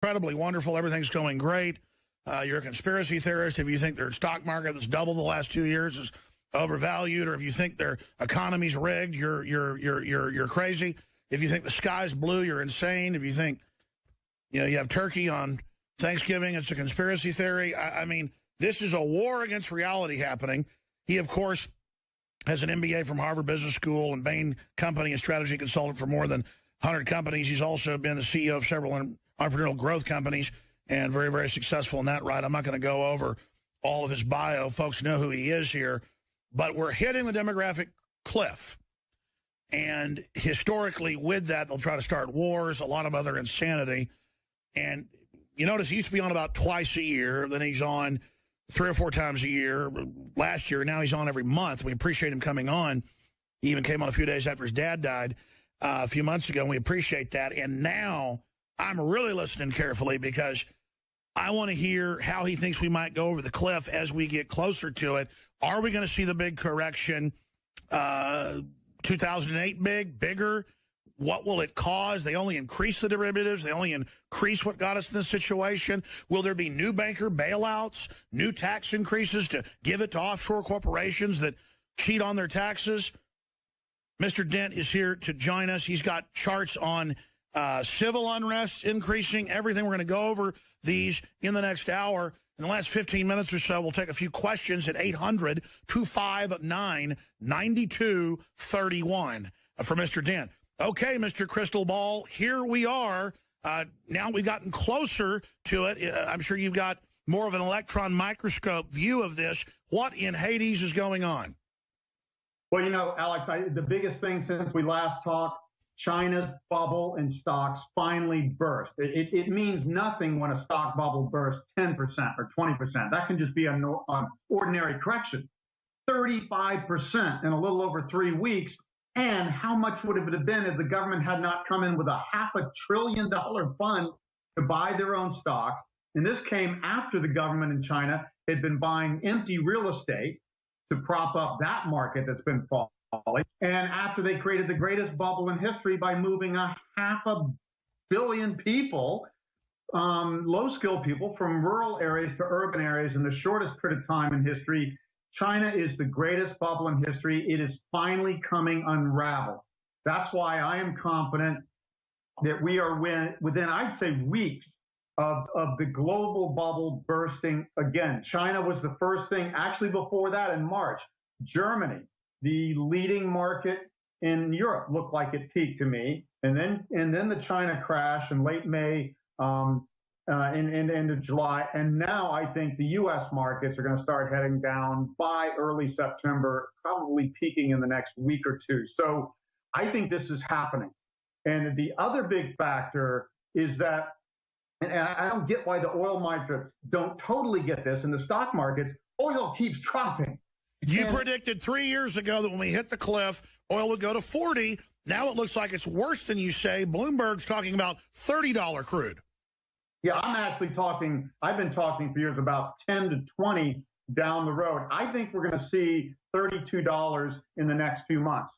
Incredibly wonderful. Everything's going great. You're a conspiracy theorist if you think their stock market that's doubled the last 2 years is overvalued, or if you think their economy's rigged, you're crazy. If you think the sky's blue, you're insane. If you think you have turkey on Thanksgiving, it's a conspiracy theory. I mean, this is a war against reality happening. He, of course, has an MBA from Harvard Business School and Bain Company, a strategy consultant for more than 100 companies. He's also been the CEO of several entrepreneurial growth companies and very, very successful in that right. I'm not going to go over all of his bio. Folks know who he is here. But we're hitting the demographic cliff. And historically, with that, they'll try to start wars, a lot of other insanity. And you notice he used to be on about twice a year. Then he's on 3 or 4 times a year. Last year, now he's on every month. We appreciate him coming on. He even came on a few days after his dad died a few months ago, and we appreciate that. And now I'm really listening carefully because I want to hear how he thinks we might go over the cliff as we get closer to it. Are we going to see the big correction? 2008 bigger? What will it cause? They only increase the derivatives. They only increase what got us in this situation. Will there be new banker bailouts, new tax increases to give it to offshore corporations that cheat on their taxes? Mr. Dent is here to join us. He's got charts on civil unrest increasing, everything. We're going to go over these in the next hour. In the last 15 minutes or so, we'll take a few questions at 800-259-9231 for Mr. Dent. Okay, Mr. Crystal Ball, here we are. Now we've gotten closer to it. I'm sure you've got more of an electron microscope view of this. What in Hades is going on? Well, Alex, the biggest thing since we last talked, China's bubble in stocks finally burst. It means nothing when a stock bubble bursts 10% or 20%. That can just be an ordinary correction. 35% in a little over 3 weeks. And how much would it have been if the government had not come in with a $500 billion fund to buy their own stocks? And this came after the government in China had been buying empty real estate to prop up that market that's been falling. And after they created the greatest bubble in history by moving 500 million people, low-skilled people, from rural areas to urban areas in the shortest period of time in history. China is the greatest bubble in history. It is finally coming unraveled. That's why I am confident that we are within, I'd say, weeks of the global bubble bursting again. China was the first thing. Actually, before that, in March, Germany, the leading market in Europe, looked like it peaked to me. And then the China crash in late May and end of July. And now I think the U.S. markets are going to start heading down by early September, probably peaking in the next week or two. So I think this is happening. And the other big factor is that, and I don't get why the oil markets don't totally get this, in the stock markets, oil keeps dropping. You predicted 3 years ago that when we hit the cliff, oil would go to 40. Now it looks like it's worse than you say. Bloomberg's talking about $30 crude. Yeah, I've been talking for years about 10 to 20 down the road. I think we're going to see $32 in the next few months.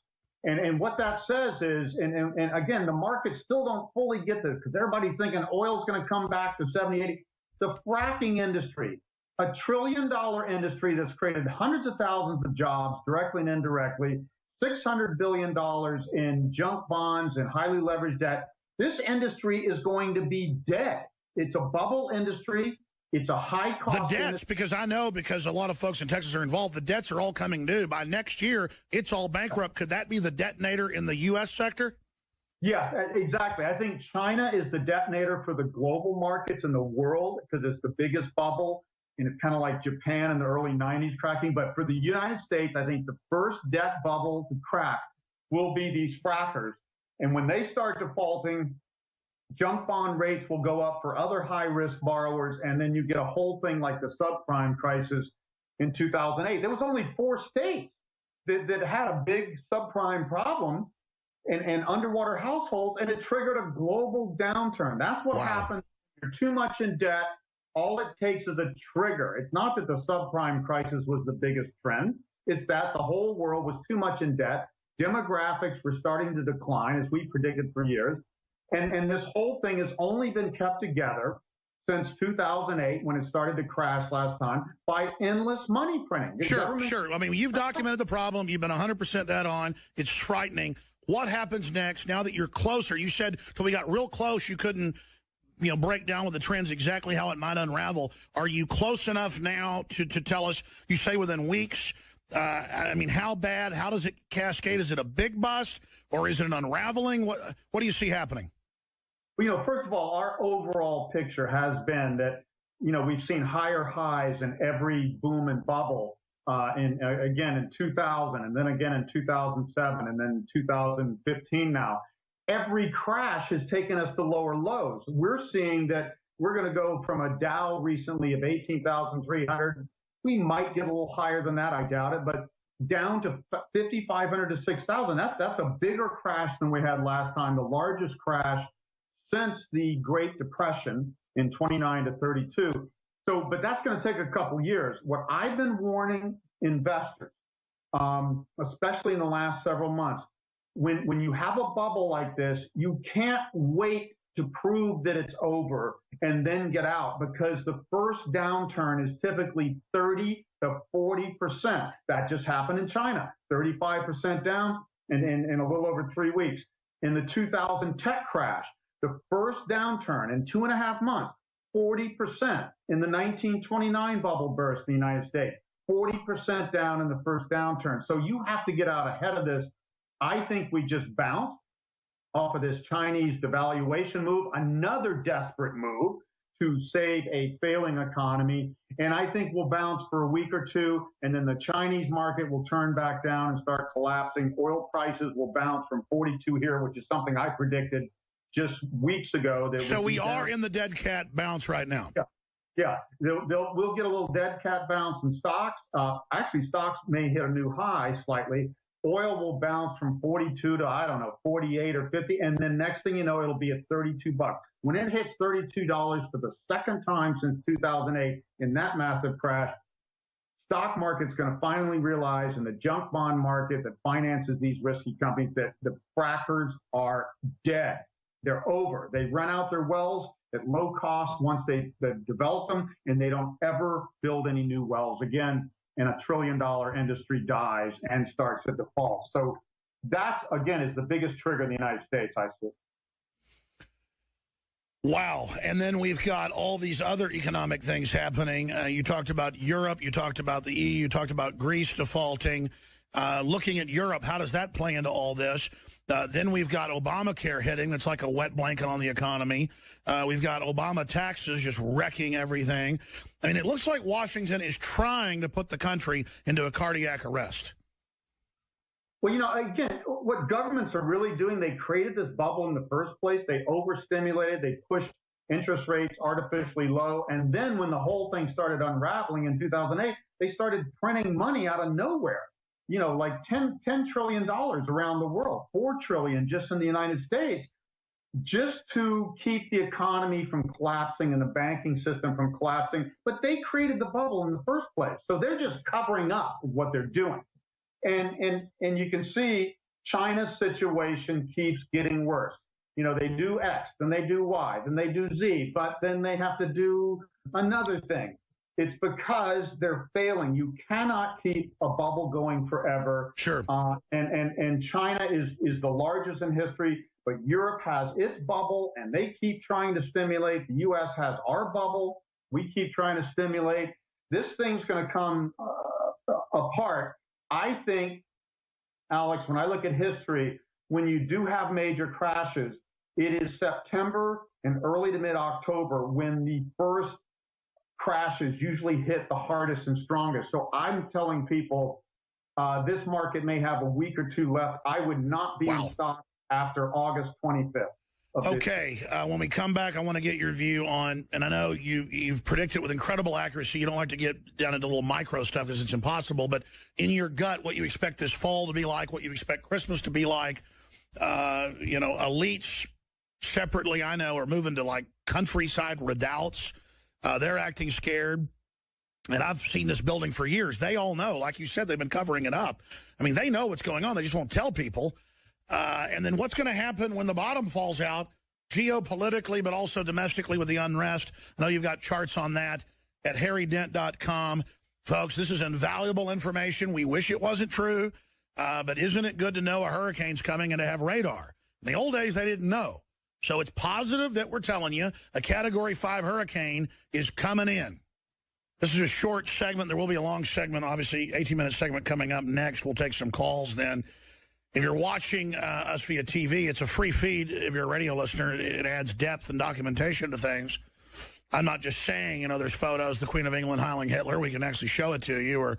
And what that says is, and again, the markets still don't fully get this because everybody's thinking oil's going to come back to 70, 80. The fracking industry, $1 trillion industry that's created hundreds of thousands of jobs directly and indirectly, $600 billion in junk bonds and highly leveraged debt. This industry is going to be dead. It's a bubble industry. It's a high cost. The debts, because I know, because a lot of folks in Texas are involved, the debts are all coming due. By next year, it's all bankrupt. Could that be the detonator in the U.S. sector? Yes, exactly. I think China is the detonator for the global markets in the world because it's the biggest bubble. And it's kind of like Japan in the early 90s cracking. But for the United States, I think the first debt bubble to crack will be these frackers. And when they start defaulting, junk bond rates will go up for other high-risk borrowers, and then you get a whole thing like the subprime crisis in 2008. There was only 4 states that had a big subprime problem and underwater households, and it triggered a global downturn. That's what happens. You're too much in debt. All it takes is a trigger. It's not that the subprime crisis was the biggest trend. It's that the whole world was too much in debt. Demographics were starting to decline, as we predicted for years. And this whole thing has only been kept together since 2008, when it started to crash last time, by endless money printing. Sure. I mean, you've documented the problem. You've been 100% that on. It's frightening. What happens next now that you're closer? You said till we got real close, you couldn't, break down with the trends exactly how it might unravel. Are you close enough now to tell us? You say within weeks. I mean, how bad? How does it cascade? Is it a big bust or is it an unraveling? What do you see happening? Well, first of all, our overall picture has been that, we've seen higher highs in every boom and bubble, again in 2000, and then again in 2007, and then 2015 now. Every crash has taken us to lower lows. We're seeing that we're going to go from a Dow recently of 18,300. We might get a little higher than that, I doubt it, but down to 5,500 to 6,000. That's a bigger crash than we had last time, the largest crash since the Great Depression in 29 to 32. So, but that's going to take a couple years. What I've been warning investors, especially in the last several months, when you have a bubble like this, you can't wait to prove that it's over and then get out, because the first downturn is typically 30 to 40%. That just happened in China, 35% down in a little over 3 weeks. In the 2000 tech crash, the first downturn in 2.5 months, 40%. In the 1929 bubble burst in the United States, 40% down in the first downturn. So you have to get out ahead of this. I think we just bounced off of this Chinese devaluation move, another desperate move to save a failing economy. And I think we'll bounce for a week or two, and then the Chinese market will turn back down and start collapsing. Oil prices will bounce from 42 here, which is something I predicted just weeks ago. So we are in the dead cat bounce right now. Yeah. We'll get a little dead cat bounce in stocks. Actually, stocks may hit a new high slightly. Oil will bounce from 42 to, 48 or 50. And then next thing you know, it'll be at 32 bucks. When it hits $32 for the second time since 2008 in that massive crash, stock market's going to finally realize, in the junk bond market that finances these risky companies, that the frackers are dead. They're over. They run out their wells at low cost once they develop them, and they don't ever build any new wells again, and $1 trillion industry dies and starts to default. So that's, again, is the biggest trigger in the United States, I see. Wow. And then we've got all these other economic things happening. You talked about Europe. You talked about the EU. You talked about Greece defaulting. Looking at Europe, how does that play into all this? Then we've got Obamacare hitting. That's like a wet blanket on the economy. We've got Obama taxes just wrecking everything. I mean, it looks like Washington is trying to put the country into a cardiac arrest. Well, again, what governments are really doing, they created this bubble in the first place. They overstimulated. They pushed interest rates artificially low. And then when the whole thing started unraveling in 2008, they started printing money out of nowhere. Like $10 trillion around the world, $4 trillion just in the United States, just to keep the economy from collapsing and the banking system from collapsing. But they created the bubble in the first place. So they're just covering up what they're doing. And you can see China's situation keeps getting worse. They do X, then they do Y, then they do Z, but then they have to do another thing. It's because they're failing. You cannot keep a bubble going forever. Sure. And China is the largest in history, but Europe has its bubble, and they keep trying to stimulate. The U.S. has our bubble. We keep trying to stimulate. This thing's going to come apart. I think, Alex, when I look at history, when you do have major crashes, it is September and early to mid-October when the first crashes usually hit the hardest and strongest. So I'm telling people this market may have a week or two left. I would not be in stock after August 25th. Okay, when we come back, I want to get your view on, and I know you've predicted with incredible accuracy. You don't like to get down into little micro stuff because it's impossible, but in your gut, what you expect this fall to be like, what you expect Christmas to be like. Elites separately, I know, are moving to like countryside redoubts. They're acting scared. And I've seen this building for years. They all know. Like you said, they've been covering it up. I mean, they know what's going on. They just won't tell people. And then what's going to happen when the bottom falls out? geopolitically, but also domestically with the unrest. I know you've got charts on that at harrydent.com. Folks, this is invaluable information. We wish it wasn't true, but isn't it good to know a hurricane's coming and to have radar? In the old days, they didn't know. So it's positive that we're telling you a Category 5 hurricane is coming in. This is a short segment. There will be a long segment, obviously, 18-minute segment coming up next. We'll take some calls then. If you're watching us via TV, it's a free feed. If you're a radio listener, it adds depth and documentation to things. I'm not just saying, you know, there's photos, the Queen of England heiling Hitler. We can actually show it to you, or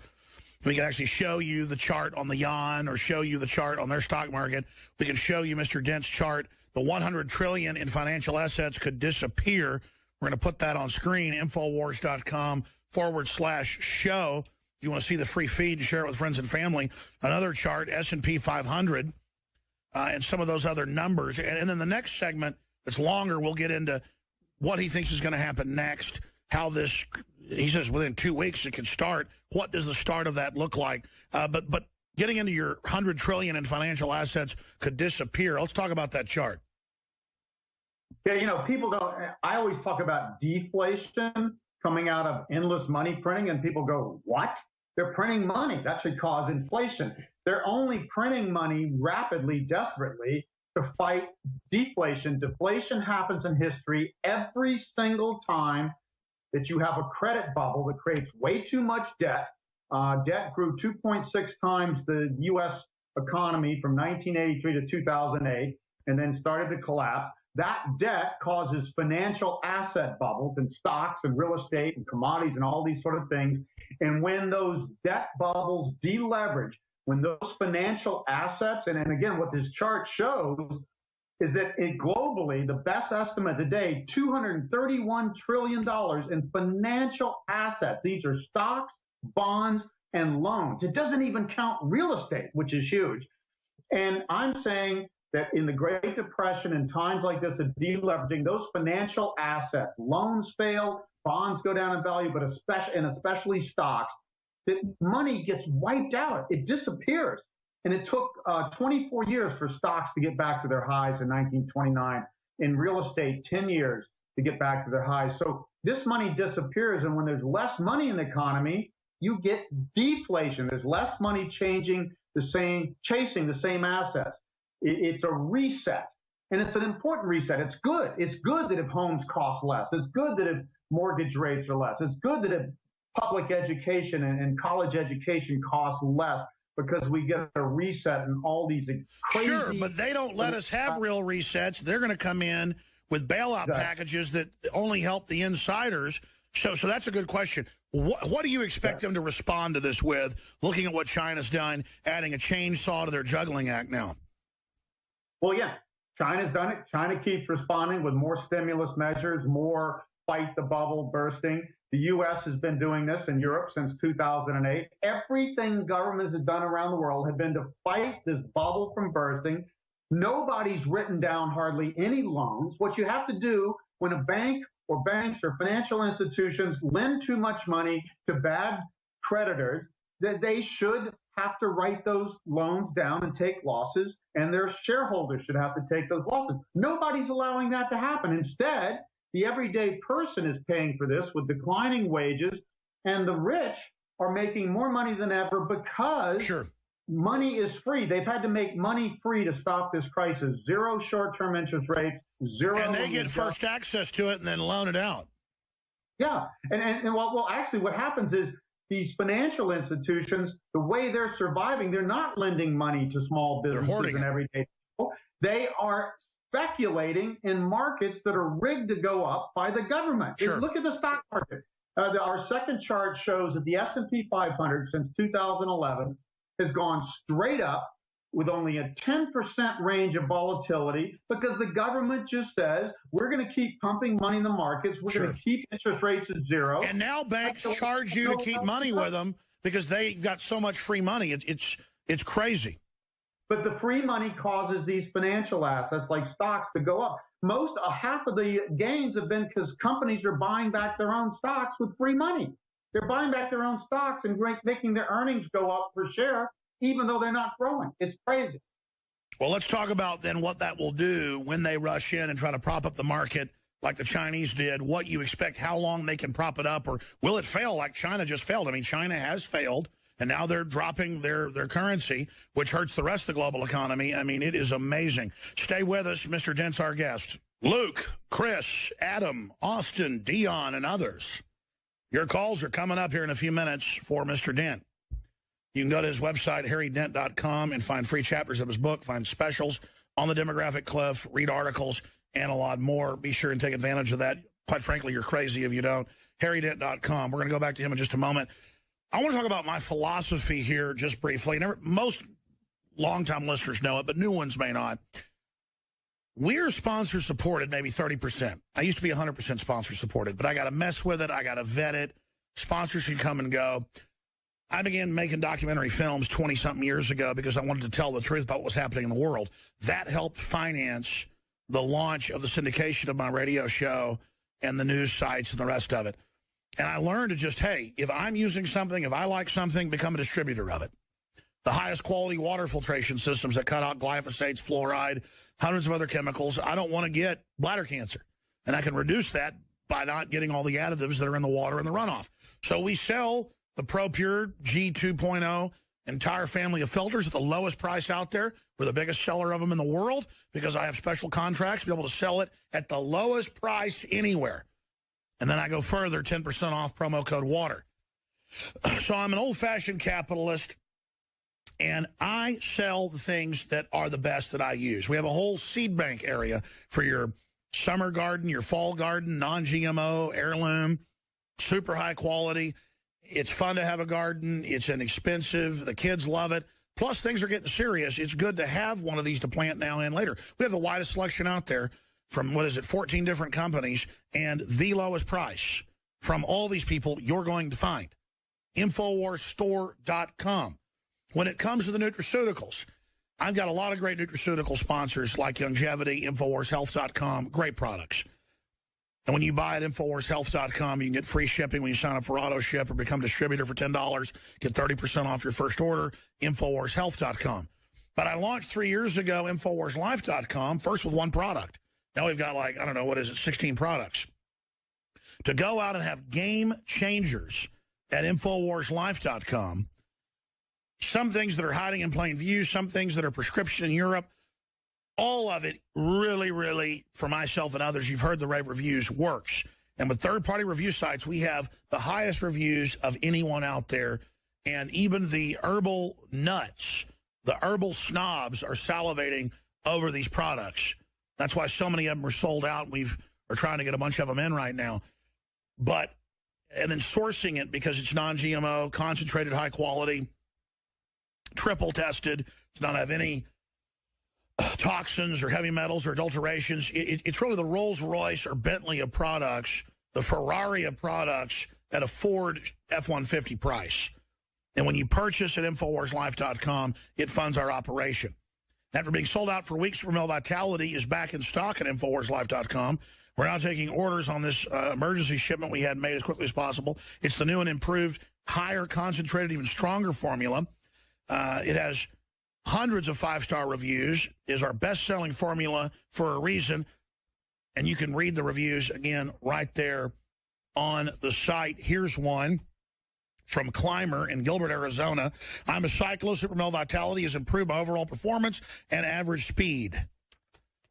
we can actually show you the chart on the yuan or show you the chart on their stock market. We can show you Mr. Dent's chart. The $100 trillion in financial assets could disappear. We're going to put that on screen, Infowars.com/show. If you want to see the free feed, share it with friends and family. Another chart, S&P 500, and some of those other numbers. And then the next segment that's longer, we'll get into what he thinks is going to happen next, how this, he says within 2 weeks it could start. What does the start of that look like? But getting into your $100 trillion in financial assets could disappear. Let's talk about that chart. Yeah, you know, people don't, I always talk about deflation coming out of endless money printing, and people go, what? They're printing money. That should cause inflation. They're only printing money rapidly, desperately, to fight deflation. Deflation happens in history every single time that you have a credit bubble that creates way too much debt. Debt grew 2.6 times the U.S. economy from 1983 to 2008, and then started to collapse. That debt causes financial asset bubbles in stocks and real estate and commodities and all these sort of things. And when those debt bubbles deleverage, when those financial assets, and again, what this chart shows is that globally, the best estimate today, $231 trillion in financial assets. These are stocks, bonds, and loans. It doesn't even count real estate, which is huge. And I'm saying that in the Great Depression and times like this of deleveraging, those financial assets, loans fail, bonds go down in value, but especially stocks, that money gets wiped out. It disappears. And it took 24 years for stocks to get back to their highs in 1929. In real estate, 10 years to get back to their highs. So this money disappears, and when there's less money in the economy, you get deflation. There's less money chasing the same assets. It's a reset, and it's an important reset. It's good. It's good that if homes cost less. It's good that if mortgage rates are less. It's good that if public education and college education costs less, because we get a reset in all these crazy... Sure, but they don't let us have real resets. They're going to come in with bailout packages that only help the insiders. So that's a good question. What do you expect them to respond to this with, looking at what China's done, adding a chainsaw to their juggling act now? Well, yeah, China's done it. China keeps responding with more stimulus measures, more fight the bubble bursting. The U.S. has been doing this in Europe since 2008. Everything governments have done around the world have been to fight this bubble from bursting. Nobody's written down hardly any loans. What you have to do when a bank or banks or financial institutions lend too much money to bad creditors, that they should have to write those loans down and take losses, and their shareholders should have to take those losses. Nobody's allowing that to happen. Instead, the everyday person is paying for this with declining wages, and the rich are making more money than ever because money is free. They've had to make money free to stop this crisis. Zero short-term interest rates, zero... And they get first access to it and then loan it out. Yeah, and well, actually what happens is these financial institutions, the way they're surviving, they're not lending money to small businesses and everyday people. They are speculating in markets that are rigged to go up by the government. Sure. Look at the stock market. Our second chart shows that the S&P 500 since 2011 has gone straight up with only a 10% range of volatility because the government just says, we're going to keep pumping money in the markets. We're going to keep interest rates at zero. And now banks charge you to keep money with them because they've got so much free money. It's crazy. But the free money causes these financial assets like stocks to go up. Half of the gains have been because companies are buying back their own stocks with free money. They're buying back their own stocks and making their earnings go up per share, even though they're not growing. It's crazy. Well, let's talk about then what that will do when they rush in and try to prop up the market like the Chinese did, what you expect, how long they can prop it up, or will it fail like China just failed? I mean, China has failed, and now they're dropping their currency, which hurts the rest of the global economy. I mean, it is amazing. Stay with us. Mr. Dent's our guest. Luke, Chris, Adam, Austin, Dion, and others. Your calls are coming up here in a few minutes for Mr. Dent. You can go to his website, harrydent.com, and find free chapters of his book, find specials on the demographic cliff, read articles, and a lot more. Be sure and take advantage of that. Quite frankly, you're crazy if you don't. harrydent.com. We're going to go back to him in just a moment. I want to talk about my philosophy here just briefly. Most longtime listeners know it, but new ones may not. We're sponsor-supported, maybe 30%. I used to be 100% sponsor-supported, but I got to mess with it. I got to vet it. Sponsors can come and go. I began making documentary films 20-something years ago because I wanted to tell the truth about what was happening in the world. That helped finance the launch of the syndication of my radio show and the news sites and the rest of it. And I learned to just, hey, if I'm using something, if I like something, become a distributor of it. The highest quality water filtration systems that cut out glyphosates, fluoride, hundreds of other chemicals. I don't want to get bladder cancer. And I can reduce that by not getting all the additives that are in the water and the runoff. So we sell the ProPure G2.0 entire family of filters at the lowest price out there. We're the biggest seller of them in the world because I have special contracts to be able to sell it at the lowest price anywhere. And then I go further, 10% off, promo code WATER. So I'm an old-fashioned capitalist, and I sell the things that are the best that I use. We have a whole seed bank area for your summer garden, your fall garden, non-GMO, heirloom, super high quality. It's fun to have a garden. It's inexpensive. The kids love it. Plus, things are getting serious. It's good to have one of these to plant now and later. We have the widest selection out there from, 14 different companies, and the lowest price from all these people you're going to find. InfoWarsStore.com. When it comes to the nutraceuticals, I've got a lot of great nutraceutical sponsors like Longevity, InfoWarsHealth.com, great products. And when you buy at InfoWarsHealth.com, you can get free shipping when you sign up for AutoShip or become a distributor for $10. Get 30% off your first order, InfoWarsHealth.com. But I launched 3 years ago InfoWarsLife.com, first with one product. Now we've got 16 products. To go out and have game changers at InfoWarsLife.com, some things that are hiding in plain view, some things that are prescription in Europe, all of it really, really, for myself and others, you've heard the rave reviews, works. And with third-party review sites, we have the highest reviews of anyone out there. And even the herbal nuts, the herbal snobs are salivating over these products. That's why so many of them are sold out. We're trying to get a bunch of them in right now. And then sourcing it because it's non-GMO, concentrated, high quality, triple tested, does not have any toxins or heavy metals or adulterations. It's really the Rolls-Royce or Bentley of products, the Ferrari of products at a Ford F-150 price. And when you purchase at InfoWarsLife.com, it funds our operation. After being sold out for weeks, Supermel Vitality is back in stock at InfoWarsLife.com. We're now taking orders on this emergency shipment we had made as quickly as possible. It's the new and improved, higher concentrated, even stronger formula. It has hundreds of five-star reviews, is our best-selling formula for a reason. And you can read the reviews, again, right there on the site. Here's one from Climber in Gilbert, Arizona. I'm a cyclist. Supermel Vitality has improved my overall performance and average speed.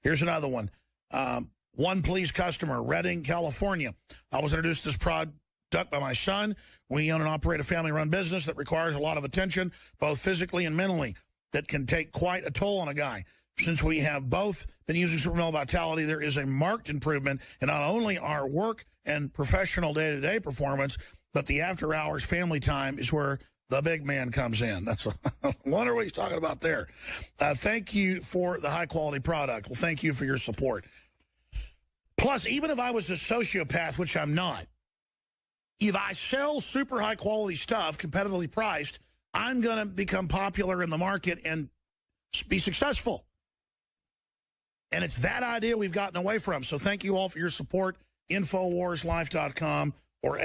Here's another one. One Please customer, Redding, California. I was introduced to this product by my son. We own and operate a family-run business that requires a lot of attention, both physically and mentally, that can take quite a toll on a guy. Since we have both been using Supermel Vitality, there is a marked improvement in not only our work and professional day-to-day performance, but the after-hours family time is where the big man comes in. That's I wonder what he's talking about there. Thank you for the high-quality product. Well, thank you for your support. Plus, even if I was a sociopath, which I'm not, if I sell super high-quality stuff, competitively priced, I'm going to become popular in the market and be successful. And it's that idea we've gotten away from. So thank you all for your support. InfoWarsLife.com or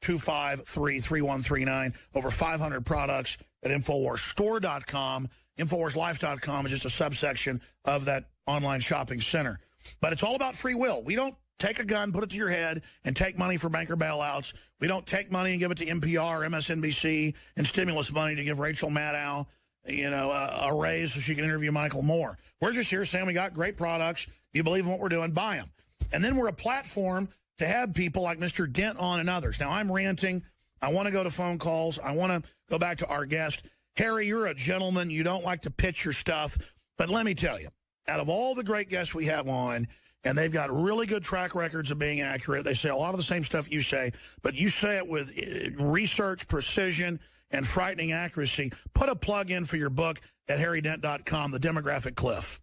888-253-3139. Over 500 products at InfoWarsStore.com. InfoWarsLife.com is just a subsection of that online shopping center. But it's all about free will. We don't take a gun, put it to your head, and take money for banker bailouts. We don't take money and give it to NPR or MSNBC and stimulus money to give Rachel Maddow, a raise so she can interview Michael Moore. We're just here saying we got great products. You believe in what we're doing, buy them. And then we're a platform to have people like Mr. Dent on and others. Now, I'm ranting. I want to go to phone calls. I want to go back to our guest. Harry, you're a gentleman. You don't like to pitch your stuff. But let me tell you, out of all the great guests we have on, and they've got really good track records of being accurate. They say a lot of the same stuff you say, but you say it with research, precision, and frightening accuracy. Put a plug in for your book at harrydent.com, The Demographic Cliff.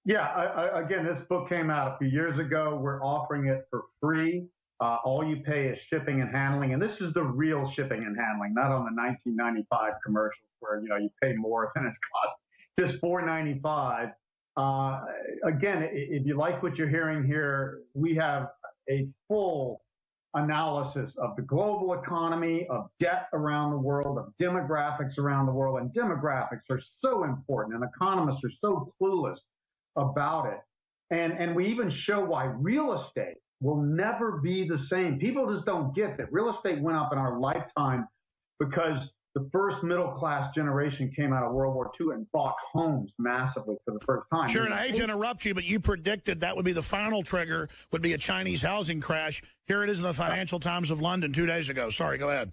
Yeah, again, this book came out a few years ago. We're offering it for free. All you pay is shipping and handling, and this is the real shipping and handling, not on the 1995 commercials where you pay more than it's cost. Just $4.95. Again, if you like what you're hearing here, we have a full analysis of the global economy, of debt around the world, of demographics around the world. And demographics are so important, and economists are so clueless about it. And we even show why real estate will never be the same. People just don't get that real estate went up in our lifetime because the first middle-class generation came out of World War II and bought homes massively for the first time. Sure, and I hate to interrupt you, but you predicted that would be the final trigger, would be a Chinese housing crash. Here it is in the Financial Times of London 2 days ago. Sorry, go ahead.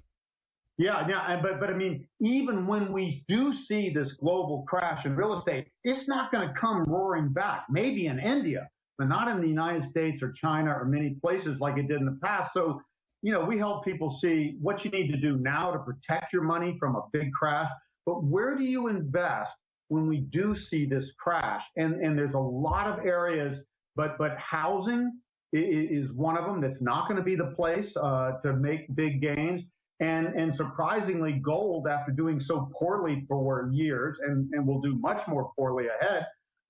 Yeah, but I mean, even when we do see this global crash in real estate, it's not going to come roaring back. Maybe in India, but not in the United States or China or many places like it did in the past. So, we help people see what you need to do now to protect your money from a big crash. But where do you invest when we do see this crash? And there's a lot of areas, but housing is one of them that's not going to be the place to make big gains. And surprisingly, gold, after doing so poorly for years and will do much more poorly ahead,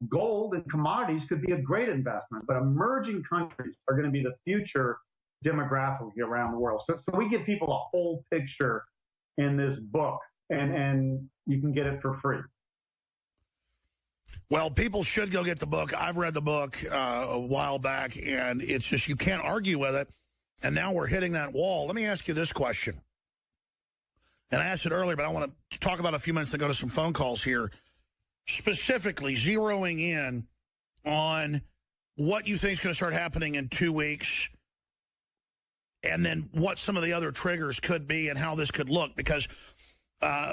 gold and commodities could be a great investment. But emerging countries are going to be the future demographically around the world. So we give people a whole picture in this book, and you can get it for free. Well, people should go get the book. I've read the book a while back, and it's just you can't argue with it. And now we're hitting that wall. Let me ask you this question. And I asked it earlier, but I want to talk about it a few minutes and go to some phone calls here. Specifically, zeroing in on what you think is going to start happening in 2 weeks, and then what some of the other triggers could be and how this could look. Because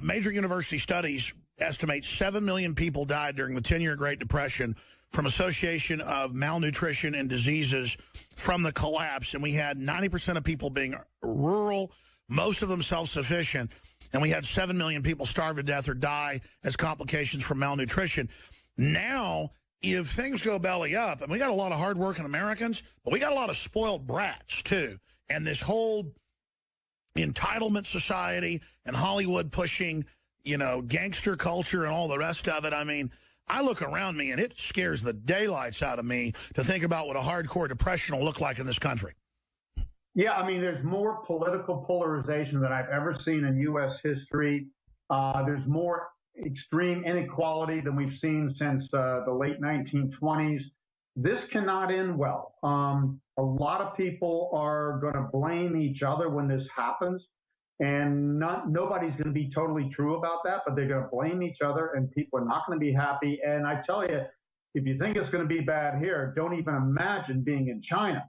major university studies estimate 7 million people died during the 10-year Great Depression from association of malnutrition and diseases from the collapse. And we had 90% of people being rural, most of them self-sufficient. And we had 7 million people starve to death or die as complications from malnutrition. Now, if things go belly up, and we got a lot of hardworking Americans, but we got a lot of spoiled brats, too. And this whole entitlement society and Hollywood pushing, gangster culture and all the rest of it. I mean, I look around me and it scares the daylights out of me to think about what a hardcore depression will look like in this country. Yeah, I mean, there's more political polarization than I've ever seen in U.S. history. There's more extreme inequality than we've seen since the late 1920s. This cannot end well. A lot of people are going to blame each other when this happens, and nobody's going to be totally true about that, but they're going to blame each other, and people are not going to be happy. And I tell you, if you think it's going to be bad here, don't even imagine being in China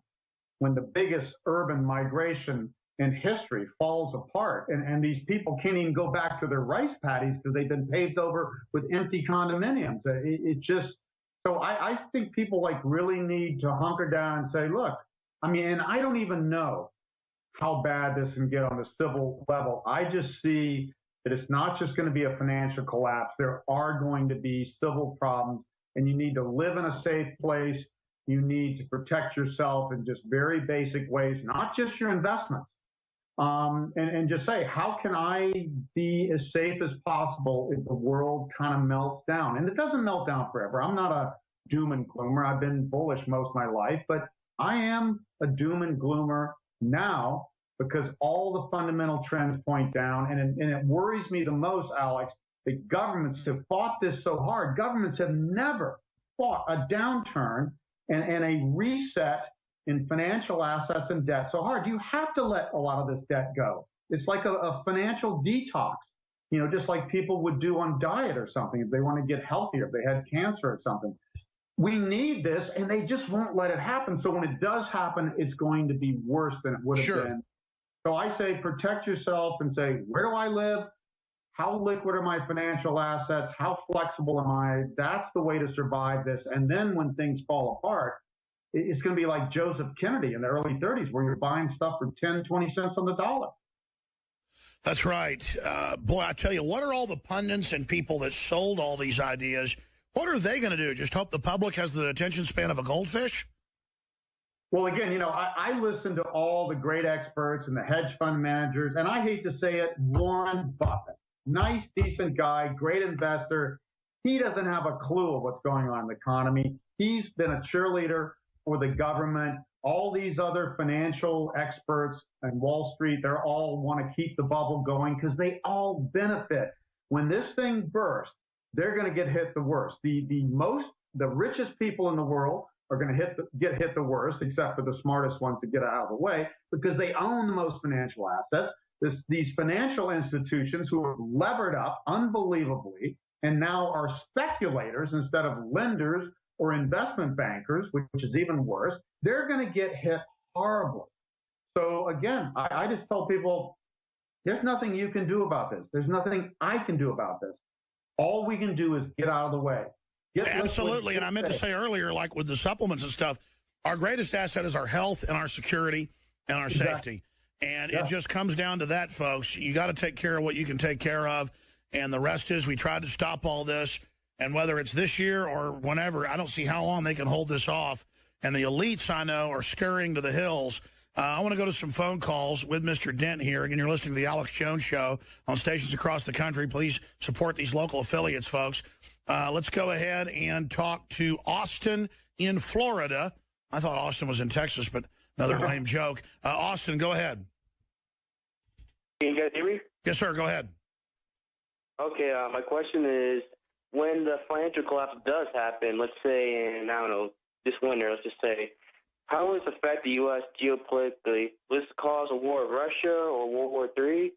when the biggest urban migration in history falls apart, and these people can't even go back to their rice paddies because they've been paved over with empty condominiums. It just... So I think people really need to hunker down and say, look, I mean, and I don't even know how bad this can get on the civil level. I just see that it's not just going to be a financial collapse. There are going to be civil problems, and you need to live in a safe place. You need to protect yourself in just very basic ways, not just your investments. And just say, how can I be as safe as possible if the world kind of melts down? And it doesn't melt down forever. I'm not a doom and gloomer. I've been bullish most of my life, but I am a doom and gloomer now. because all the fundamental trends point down. And it worries me the most, Alex, that governments have fought this so hard. Governments have never fought a downturn and a reset in financial assets and debt so hard. You have to let a lot of this debt go. It's like a financial detox, just like people would do on diet or something if they want to get healthier, if they had cancer or something. We need this, and they just won't let it happen. So when it does happen, it's going to be worse than it would have been. So I say protect yourself and say, where do I live? How liquid are my financial assets? How flexible am I? That's the way to survive this. And then when things fall apart, it's going to be like Joseph Kennedy in the early 30s, where you're buying stuff for 10, 20 cents on the dollar. That's right. Boy, I tell you, what are all the pundits and people that sold all these ideas? What are they going to do? Just hope the public has the attention span of a goldfish? Well, again, I listen to all the great experts and the hedge fund managers, and I hate to say it, Warren Buffett, nice, decent guy, great investor. He doesn't have a clue of what's going on in the economy. He's been a cheerleader for the government. All these other financial experts and Wall Street, they all want to keep the bubble going because they all benefit. When this thing bursts, they're going to get hit the worst. The richest people in the world are going to get hit the worst, except for the smartest ones to get out of the way, because they own the most financial assets. These financial institutions who are levered up unbelievably and now are speculators instead of lenders or investment bankers, which is even worse, they're going to get hit horribly. So again, I just tell people, there's nothing you can do about this. There's nothing I can do about this. All we can do is get out of the way. Absolutely, and I meant to say earlier, like with the supplements and stuff, our greatest asset is our health and our security and our safety. And it just comes down to that, folks. You got to take care of what you can take care of, and the rest is we tried to stop all this, and whether it's this year or whenever, I don't see how long they can hold this off. And the elites, I know, are scurrying to the hills. I want to go to some phone calls with Mr. Dent here. Again, you're listening to the Alex Jones Show on stations across the country. Please support these local affiliates, folks. Let's go ahead and talk to Austin in Florida. I thought Austin was in Texas, but another lame joke. Austin, go ahead. Can you guys hear me? Yes, sir. Go ahead. Okay, my question is, when the financial collapse does happen, let's say in, I don't know, this winter, let's just say, how will this affect the U.S. geopolitically? Will this cause a war with Russia or World War III?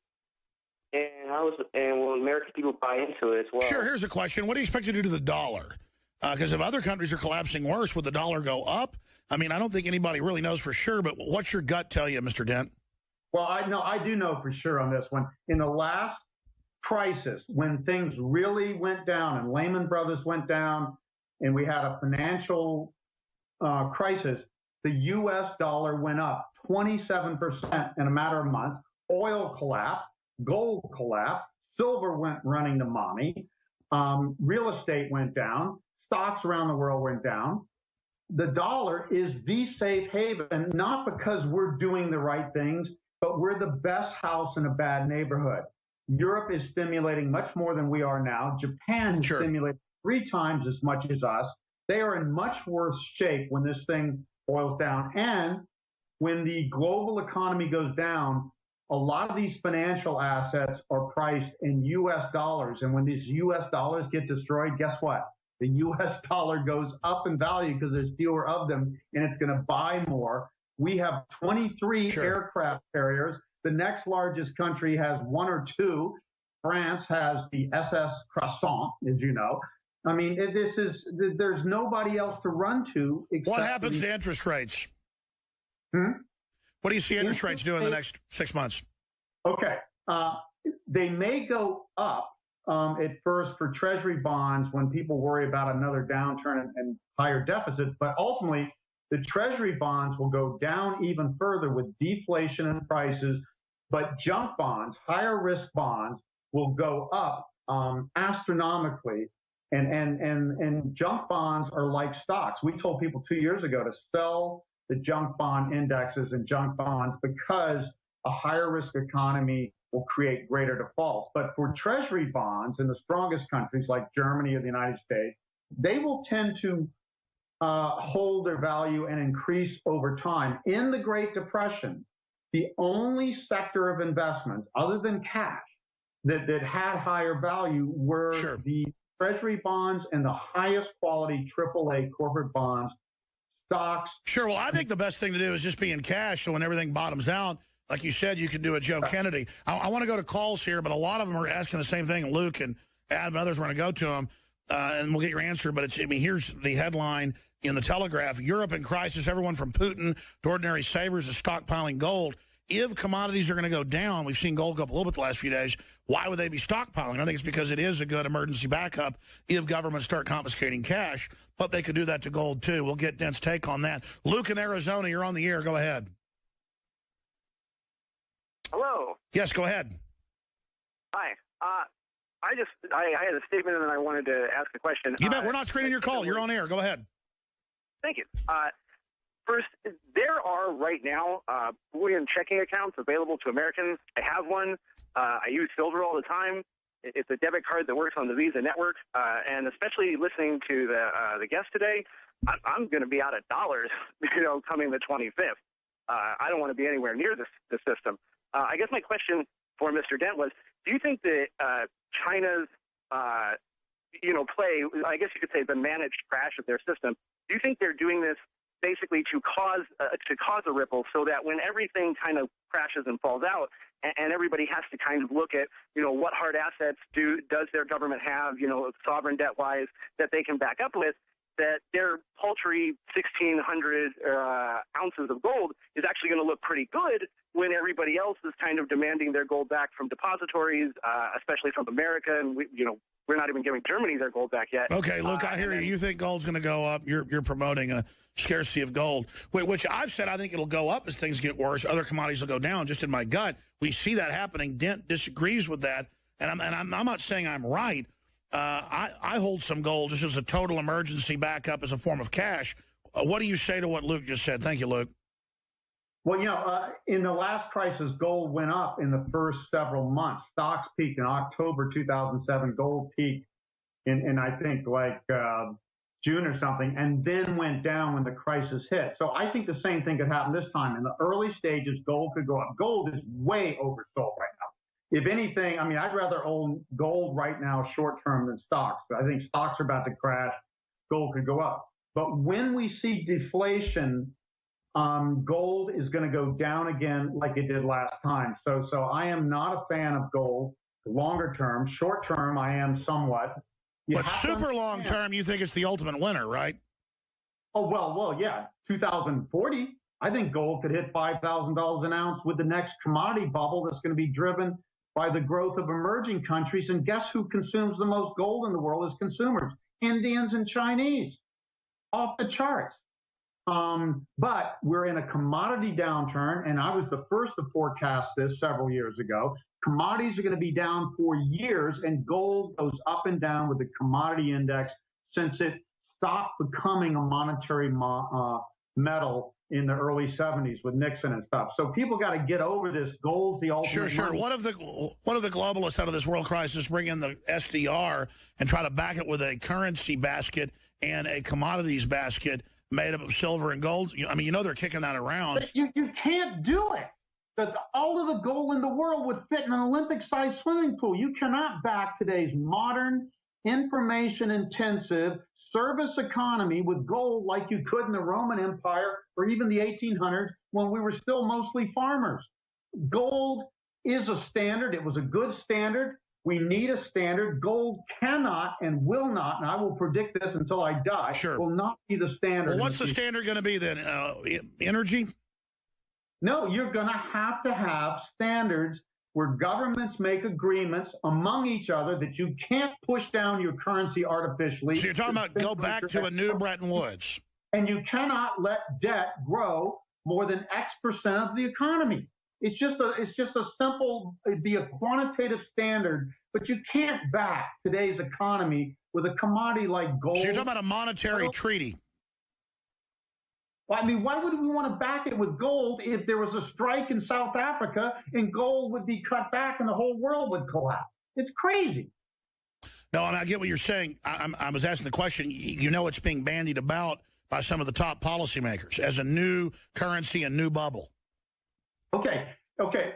And will American people buy into it as well? Sure, here's a question. What do you expect to do to the dollar? Because if other countries are collapsing worse, would the dollar go up? I mean, I don't think anybody really knows for sure, but what's your gut tell you, Mr. Dent? Well, I do know for sure on this one. In the last crisis, when things really went down and Lehman Brothers went down and we had a financial crisis, the U.S. dollar went up 27% in a matter of months. Oil collapsed, gold collapsed, silver went running to mommy, real estate went down, stocks around the world went down. The dollar is the safe haven, not because we're doing the right things, but we're the best house in a bad neighborhood. Europe is stimulating much more than we are now. Japan is stimulating 3 times as much as us. They are in much worse shape when this thing boils down. And when the global economy goes down, a lot of these financial assets are priced in U.S. dollars. And when these U.S. dollars get destroyed, guess what? The U.S. dollar goes up in value because there's fewer of them, and it's going to buy more. We have 23 aircraft carriers. The next largest country has 1 or 2. France has the SS Croissant, as you know. I mean, there's nobody else to run to. Except what happens to interest rates? Hmm? What do you see interest rates do in the next 6 months? Okay. They may go up at first for Treasury bonds when people worry about another downturn and higher deficits, but ultimately the Treasury bonds will go down even further with deflation in prices, but junk bonds, higher risk bonds, will go up astronomically. And junk bonds are like stocks. We told people 2 years ago to sell the junk bond indexes and junk bonds because a higher risk economy will create greater defaults. But for Treasury bonds in the strongest countries like Germany or the United States, they will tend to hold their value and increase over time. In the Great Depression, the only sector of investments other than cash that had higher value were the Treasury bonds and the highest quality AAA corporate bonds, stocks. Sure. Well, I think the best thing to do is just be in cash, so when everything bottoms out, like you said, you can do a Joe Kennedy. I want to go to calls here, but a lot of them are asking the same thing. Luke and Adam and others are going to go to them, and we'll get your answer. But here's the headline in the Telegraph: Europe in crisis. Everyone from Putin to ordinary savers is stockpiling gold. If commodities are going to go down, we've seen gold go up a little bit the last few days. Why would they be stockpiling? I think it's because it is a good emergency backup if governments start confiscating cash. But they could do that to gold, too. We'll get Dent's take on that. Luke in Arizona, you're on the air. Go ahead. Hello. Yes, go ahead. Hi. I had a statement and then I wanted to ask a question. You bet. We're not screening your call. You're on air. Go ahead. Thank you. First, there are right now bullion checking accounts available to Americans. I have one. I use Silver all the time. It's a debit card that works on the Visa network. And especially listening to the guest today, I'm going to be out of dollars, coming the 25th. I don't want to be anywhere near the system. I guess my question for Mr. Dent was, do you think that China's, play, I guess you could say the managed crash of their system, do you think they're doing this basically to cause a ripple so that when everything kind of crashes and falls out and everybody has to kind of look at, what hard assets does their government have, sovereign debt-wise, that they can back up with, that their paltry 1,600 ounces of gold is actually going to look pretty good when everybody else is kind of demanding their gold back from depositories, especially from America, and we're not even giving Germany their gold back yet. Okay, Luke, I hear you. You think gold's going to go up. You're promoting a scarcity of gold, which I've said I think it'll go up as things get worse. Other commodities will go down. Just in my gut, we see that happening. Dent disagrees with that, and I'm not saying I'm right. I hold some gold just as a total emergency backup as a form of cash. What do you say to what Luke just said? Thank you, Luke. Well, in the last crisis, gold went up in the first several months. Stocks peaked in October 2007. Gold peaked in I think, June or something, and then went down when the crisis hit. So I think the same thing could happen this time. In the early stages, gold could go up. Gold is way oversold right now. If anything, I'd rather own gold right now short-term than stocks. I think stocks are about to crash. Gold could go up. But when we see deflation, gold is going to go down again like it did last time. So I am not a fan of gold longer term. Short term, I am somewhat. But super long term, you think it's the ultimate winner, right? Oh, well, yeah. 2040, I think gold could hit $5,000 an ounce with the next commodity bubble that's going to be driven by the growth of emerging countries. And guess who consumes the most gold in the world as consumers? Indians and Chinese. Off the charts. But we're in a commodity downturn, and I was the first to forecast this several years ago. Commodities are going to be down for years, and gold goes up and down with the commodity index since it stopped becoming a monetary metal in the early 70s with Nixon and stuff. So people got to get over this. Gold's the ultimate. Sure. Money. What if the globalists out of this world crisis bring in the SDR and try to back it with a currency basket and a commodities basket made up of silver and gold? They're kicking that around. But you can't do it. All of the gold in the world would fit in an Olympic-sized swimming pool. You cannot back today's modern, information-intensive service economy with gold like you could in the Roman Empire or even the 1800s when we were still mostly farmers. Gold is a standard. It was a good standard. We need a standard. Gold cannot and will not, and I will predict this until I die, will not be the standard. Well, what's the standard going to be then? Energy? No, you're going to have standards where governments make agreements among each other that you can't push down your currency artificially. So you're talking about go back to a new Bretton Woods. And you cannot let debt grow more than X% of the economy. It's just a simple, it'd be a quantitative standard, but you can't back today's economy with a commodity like gold. So you're talking about a monetary treaty. Well, why would we want to back it with gold if there was a strike in South Africa and gold would be cut back and the whole world would collapse? It's crazy. No, I get what you're saying. I was asking the question. It's being bandied about by some of the top policymakers as a new currency, a new bubble. Okay, okay,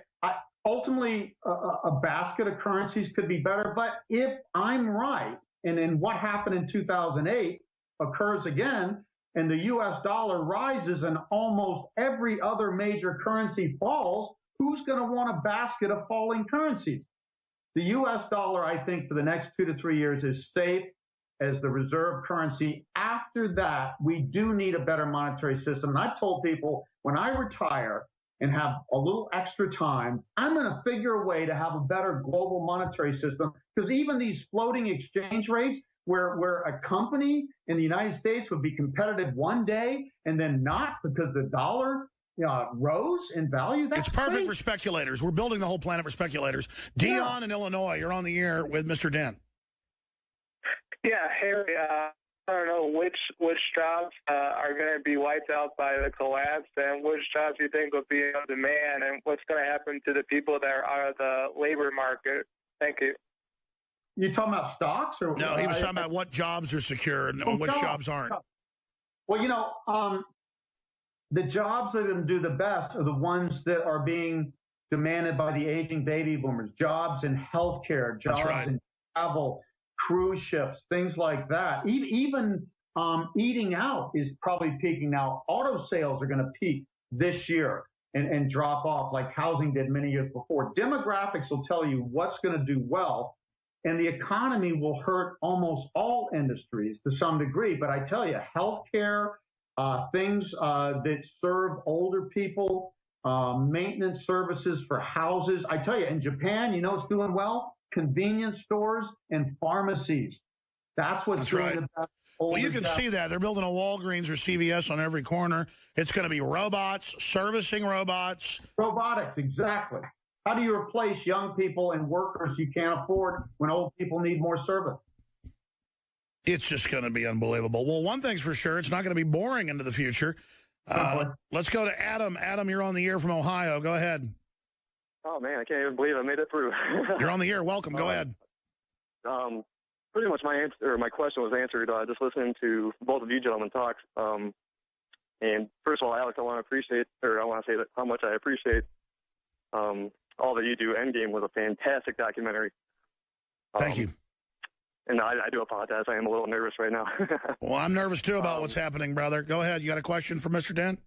ultimately, a basket of currencies could be better. But if I'm right, and then what happened in 2008 occurs again, and the U.S. dollar rises and almost every other major currency falls, who's going to want a basket of falling currencies? The U.S. dollar, I think, for the next 2 to 3 years is safe as the reserve currency. After that, we do need a better monetary system. And I've told people, when I retire and have a little extra time, I'm going to figure a way to have a better global monetary system, because even these floating exchange rates, where a company in the United States would be competitive one day and then not because the dollar rose in value. It's perfect for speculators. We're building the whole planet for speculators. Dion in Illinois, you're on the air with Mr. Dent. Yeah, Harry, I don't know which jobs are going to be wiped out by the collapse, and which jobs you think will be in demand, and what's going to happen to the people that are out of the labor market. Thank you. You talking about stocks? Or no, he was talking about what jobs are secure and which jobs aren't. Well, the jobs that are going to do the best are the ones that are being demanded by the aging baby boomers. Jobs in healthcare, jobs in travel, cruise ships, things like that. Even eating out is probably peaking now. Auto sales are going to peak this year and drop off like housing did many years before. Demographics will tell you what's going to do well, and the economy will hurt almost all industries to some degree. But I tell you, healthcare, things that serve older people, maintenance services for houses. I tell you, in Japan, it's doing well? Convenience stores and pharmacies. That's what's doing the best. Well, you can see that. They're building a Walgreens or CVS on every corner. It's going to be robots, servicing robots. Robotics, exactly. How do you replace young people and workers you can't afford when old people need more service? It's just going to be unbelievable. Well, one thing's for sure, it's not going to be boring into the future. Let's go to Adam. Adam, you're on the air from Ohio. Go ahead. Oh, man, I can't even believe I made it through. You're on the air. Welcome. Go ahead. Pretty much my question was answered just listening to both of you gentlemen talk. And first of all, Alex, I want to say that how much I appreciate all that you do. Endgame was a fantastic documentary. Thank you. And I do apologize. I am a little nervous right now. Well, I'm nervous, too, about what's happening, brother. Go ahead. You got a question for Mr. Dent?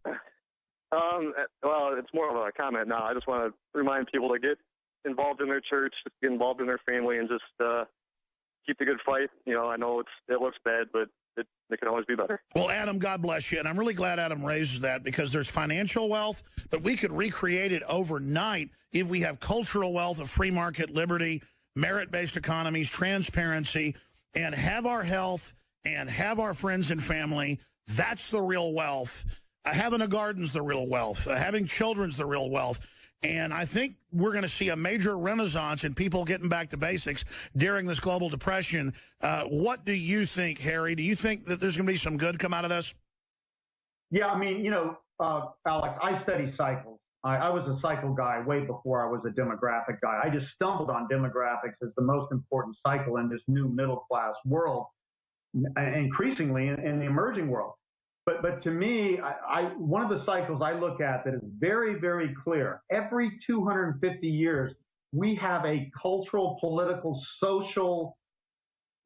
Well, it's more of a comment now. I just want to remind people to get involved in their church, get involved in their family, and just keep the good fight. I know it looks bad, but it can always be better. Well, Adam, God bless you. And I'm really glad Adam raises that, because there's financial wealth, but we could recreate it overnight if we have cultural wealth of free market liberty, merit-based economies, transparency, and have our health and have our friends and family. That's the real wealth. Having a garden's the real wealth. Having children's the real wealth. And I think we're going to see a major renaissance in people getting back to basics during this global depression. What do you think, Harry? Do you think that there's going to be some good come out of this? Yeah, I mean, Alex, I study cycles. I was a cycle guy way before I was a demographic guy. I just stumbled on demographics as the most important cycle in this new middle-class world, increasingly in the emerging world. But to me, one of the cycles I look at that is very, very clear. Every 250 years, we have a cultural, political, social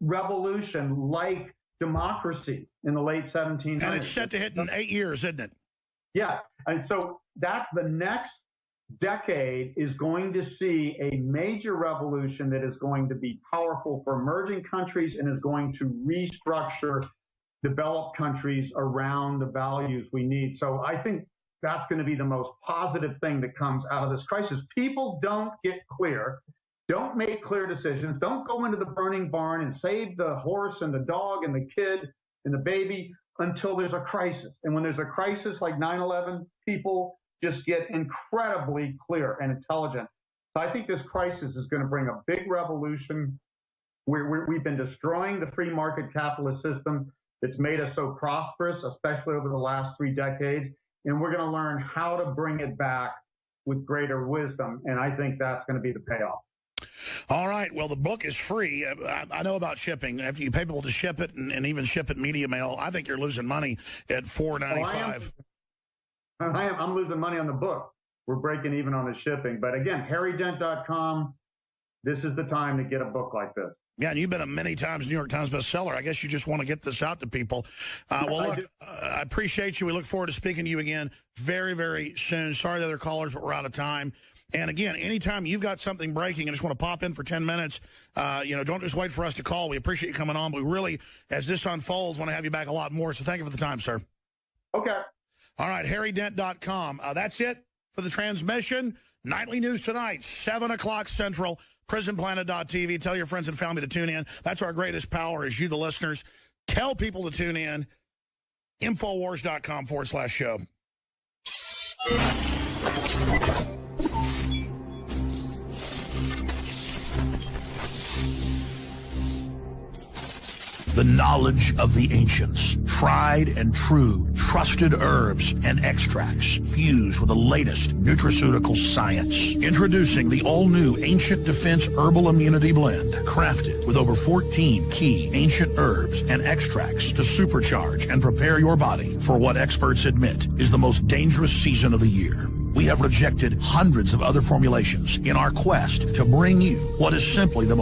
revolution like democracy in the late 1700s. And it's set to hit in 8 years, isn't it? Yeah. And so that's the next decade is going to see a major revolution that is going to be powerful for emerging countries and is going to restructure developed countries around the values we need. So I think that's going to be the most positive thing that comes out of this crisis. People don't get clear, don't make clear decisions, don't go into the burning barn and save the horse and the dog and the kid and the baby until there's a crisis. And when there's a crisis like 9/11, people just get incredibly clear and intelligent. So I think this crisis is going to bring a big revolution. We've been destroying the free market capitalist system. It's made us so prosperous, especially over the last 3 decades. And we're going to learn how to bring it back with greater wisdom. And I think that's going to be the payoff. All right. Well, the book is free. I know about shipping. If you pay people to ship it and even ship it media mail, I think you're losing money at $4.95. I'm losing money on the book. we're breaking even on the shipping. But again, harrydent.com. This is the time to get a book like this. Yeah, and you've been a many times New York Times bestseller. I guess you just want to get this out to people. Well, look, I appreciate you. We look forward to speaking to you again very, very soon. Sorry to other callers, but we're out of time. And again, anytime you've got something breaking and just want to pop in for 10 minutes, don't just wait for us to call. We appreciate you coming on. But we really, as this unfolds, want to have you back a lot more. So thank you for the time, sir. Okay. All right, harrydent.com. That's it for the transmission. Nightly news tonight, 7 o'clock Central, prisonplanet.tv. Tell your friends and family to tune in. That's our greatest power is you, the listeners. Tell people to tune in. Infowars.com/show. The knowledge of the ancients, tried and true, trusted herbs and extracts fused with the latest nutraceutical science. Introducing the all-new Ancient Defense Herbal Immunity Blend, crafted with over 14 key ancient herbs and extracts to supercharge and prepare your body for what experts admit is the most dangerous season of the year. We have rejected hundreds of other formulations in our quest to bring you what is simply the most